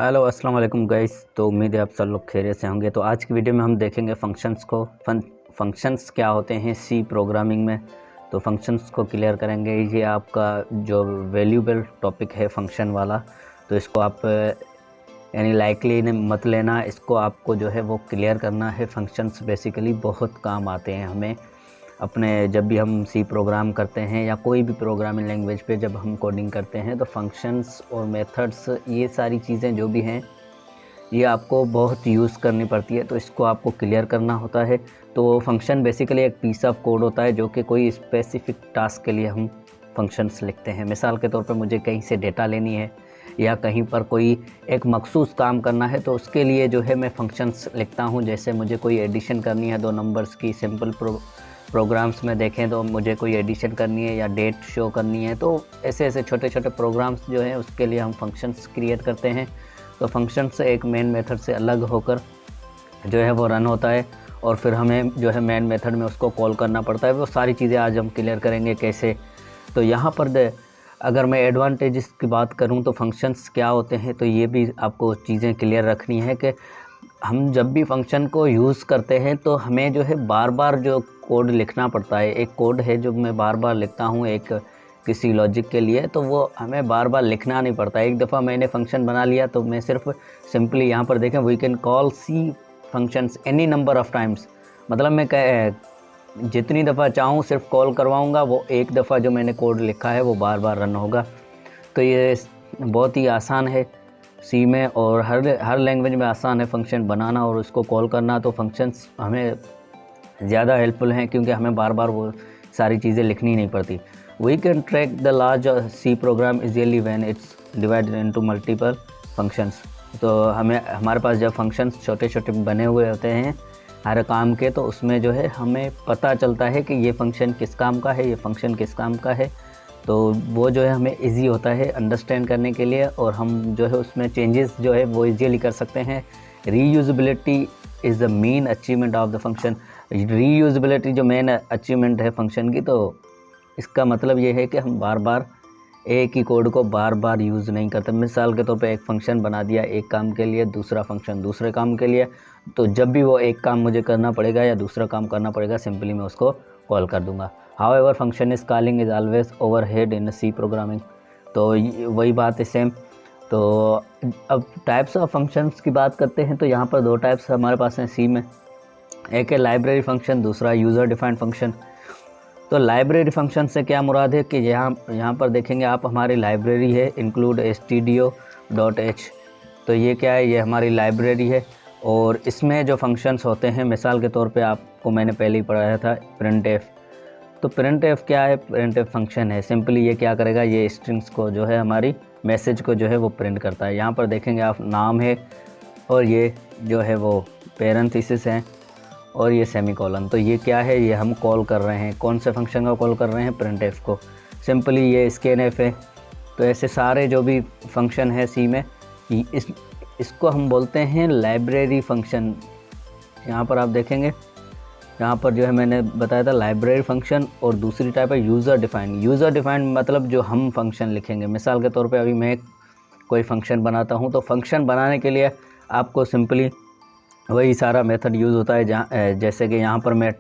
Hello अस्सलाम वालेकुम guys. तो उम्मीद है आप सब लोग खैरियत से होंगे। तो आज की वीडियो में हम देखेंगे फंक्शंस को। फंक्शंस क्या होते हैं सी प्रोग्रामिंग में। तो फंक्शंस को क्लियर करेंगे। ये आपका जो वैल्यूबल टॉपिक है फंक्शन वाला, तो इसको आप यानी लाइकली मत लेना। इसको आपको जो है वो क्लियर करना है। फंक्शंस बेसिकली बहुत काम आते हैं हमें अपने, जब भी हम सी प्रोग्राम करते हैं या कोई भी प्रोग्रामिंग लैंग्वेज पे जब हम कोडिंग करते हैं तो फंक्शंस और मेथड्स, ये सारी चीज़ें जो भी हैं ये आपको बहुत यूज़ करनी पड़ती है। तो इसको आपको क्लियर करना होता है। तो फंक्शन बेसिकली एक पीस ऑफ कोड होता है जो कि कोई स्पेसिफिक टास्क के लिए हम फंक्शंस लिखते हैं। मिसाल के तौर पे मुझे कहीं से डेटा लेनी है या कहीं पर कोई एक मखसूस काम करना है तो उसके लिए जो है मैं फंक्शंस लिखता हूँ। जैसे मुझे कोई एडिशन करनी है दो नंबर्स की, सिंपल प्रोग्राम्स में देखें तो मुझे कोई एडिशन करनी है या डेट शो करनी है, तो ऐसे ऐसे छोटे छोटे प्रोग्राम्स जो हैं उसके लिए हम फंक्शंस क्रिएट करते हैं। तो फंक्शंस एक मेन मेथड से अलग होकर जो है वो रन होता है और फिर हमें जो है मेन मेथड में उसको कॉल करना पड़ता है। वो सारी चीज़ें आज हम क्लियर करेंगे कैसे। तो यहाँ पर अगर मैं एडवांटेजेस की बात करूँ तो फंक्शंस क्या होते हैं, तो ये भी आपको चीज़ें क्लियर रखनी है कि हम जब भी फंक्शन को यूज़ करते हैं तो हमें जो है बार बार जो कोड लिखना पड़ता है। एक कोड है जो मैं बार बार लिखता हूँ एक किसी लॉजिक के लिए, तो वो हमें बार बार लिखना नहीं पड़ता। एक दफ़ा मैंने फंक्शन बना लिया तो मैं सिर्फ सिंपली यहाँ पर देखें, we can call C functions any number of times. मतलब मैं जितनी दफ़ा चाहूँ सिर्फ कॉल करवाऊँगा, वो एक दफ़ा जो मैंने कोड लिखा है वो बार बार रन होगा। तो ये बहुत ही आसान है सी में, और हर लैंग्वेज में आसान है फंक्शन बनाना और उसको कॉल करना। तो फंक्शंस हमें ज़्यादा हेल्पफुल हैं क्योंकि हमें बार बार वो सारी चीज़ें लिखनी नहीं पड़ती। We can track the large C program easily when it's divided into multiple functions. तो हमारे पास जब फंक्शंस छोटे छोटे बने हुए होते हैं हर काम के, तो उसमें जो है हमें पता चलता है कि ये फंक्शन किस काम का है, ये फंक्शन किस काम का है। तो वो जो है हमें इजी होता है अंडरस्टैंड करने के लिए, और हम जो है उसमें चेंजेस जो है वो इजीली कर सकते हैं। Reusability is the main achievement of the function. Reusability जो मेन अचीवमेंट है फंक्शन की, तो इसका मतलब ये है कि हम बार बार एक ही कोड को बार बार यूज़ नहीं करते। मिसाल के तौर पे एक फ़ंक्शन बना दिया एक काम के लिए, दूसरा फ़ंक्शन दूसरे काम के लिए, तो जब भी वो एक काम मुझे करना पड़ेगा या दूसरा काम करना पड़ेगा सिंपली मैं उसको कॉल कर दूंगा। However function is calling is always overhead in C programming. तो वही बात है सेम। तो अब टाइप्स ऑफ फंक्शंस की बात करते हैं तो यहाँ पर दो टाइप्स हमारे पास हैं सी में। एक है लाइब्रेरी फंक्शन, दूसरा यूज़र डिफाइंड फंक्शन। तो लाइब्रेरी फंक्शन से क्या मुराद है कि यहाँ पर देखेंगे आप, हमारी लाइब्रेरी है इंक्लूड stdio.h। तो ये क्या है, ये हमारी लाइब्रेरी है और इसमें जो फंक्शंस होते हैं, मिसाल के तौर पे आपको मैंने पहले ही पढ़ाया था printf। तो printf क्या है, printf फंक्शन है। सिंपली ये क्या करेगा, ये स्ट्रिंग्स को जो है हमारी मैसेज को जो है वो प्रिंट करता है। यहाँ पर देखेंगे आप नाम है और ये जो है वो पैरेंथेसिस है और ये सेमीकोलन। तो ये क्या है, ये हम कॉल कर रहे हैं, कौन से फंक्शन का कॉल कर रहे हैं, printf को। सिंपली ये scanf है। तो ऐसे सारे जो भी फंक्शन है सी में, इसको हम बोलते हैं लाइब्रेरी फंक्शन। यहाँ पर आप देखेंगे, यहाँ पर जो है मैंने बताया था लाइब्रेरी फंक्शन, और दूसरी टाइप है यूज़र डिफाइंड। यूज़र डिफाइंड मतलब जो हम फंक्शन लिखेंगे। मिसाल के तौर पे अभी मैं कोई फंक्शन बनाता हूँ, तो फंक्शन बनाने के लिए आपको सिंपली वही सारा मेथड यूज़ होता है, जहाँ जैसे कि यहाँ पर मैं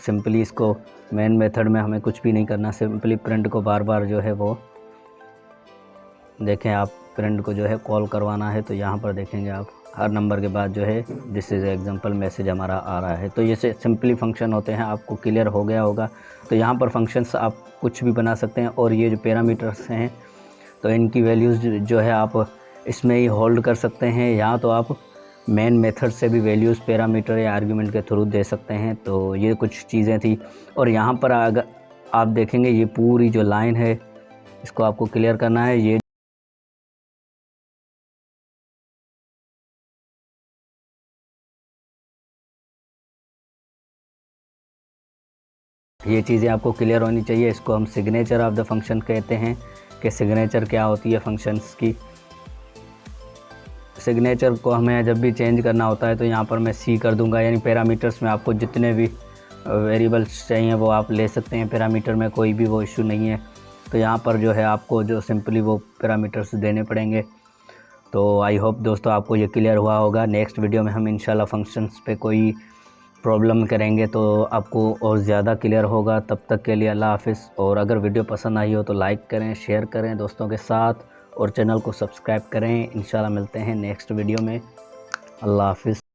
सिंपली इसको मेन मेथड में हमें कुछ भी नहीं करना, सिंपली प्रिंट को बार बार जो है वो देखें, आप प्रिंट को जो है कॉल करवाना है। तो यहाँ पर देखेंगे आप हर नंबर के बाद जो है दिस इज़ एग्जांपल मैसेज हमारा आ रहा है। तो ये सिंपली फंक्शन होते हैं, आपको क्लियर हो गया होगा। तो यहाँ पर फंक्शंस आप कुछ भी बना सकते हैं। और ये जो पैरामीटर्स हैं तो इनकी वैल्यूज़ जो है आप इसमें ही होल्ड कर सकते हैं, या तो आप मेन मेथड से भी वैल्यूज़ पैरामीटर या आर्गुमेंट के थ्रू दे सकते हैं। तो ये कुछ चीज़ें थी। और यहाँ पर अगर आप देखेंगे ये पूरी जो लाइन है इसको आपको क्लियर करना है। ये चीज़ें आपको क्लियर होनी चाहिए। इसको हम सिग्नेचर ऑफ द फंक्शन कहते हैं कि सिग्नेचर क्या होती है फंक्शंस की। सिग्नेचर को हमें जब भी चेंज करना होता है तो यहाँ पर मैं सी कर दूंगा, यानी पैरामीटर्स में आपको जितने भी वेरिएबल्स चाहिए वो आप ले सकते हैं। पैरामीटर में कोई भी वो इशू नहीं है। तो यहाँ पर जो है आपको जो सिंपली वो पैरामीटर्स देने पड़ेंगे। तो आई होप दोस्तों आपको ये क्लियर हुआ होगा। नेक्स्ट वीडियो में हम इंशाल्लाह फंक्शंस पे कोई प्रॉब्लम करेंगे तो आपको और ज़्यादा क्लियर होगा। तब तक के लिए अल्लाह हाफ़िज़। और अगर वीडियो पसंद आई हो तो लाइक करें, शेयर करें दोस्तों के साथ और चैनल को सब्सक्राइब करें। इंशाल्लाह मिलते हैं नेक्स्ट वीडियो में। अल्लाह हाफ़िज़।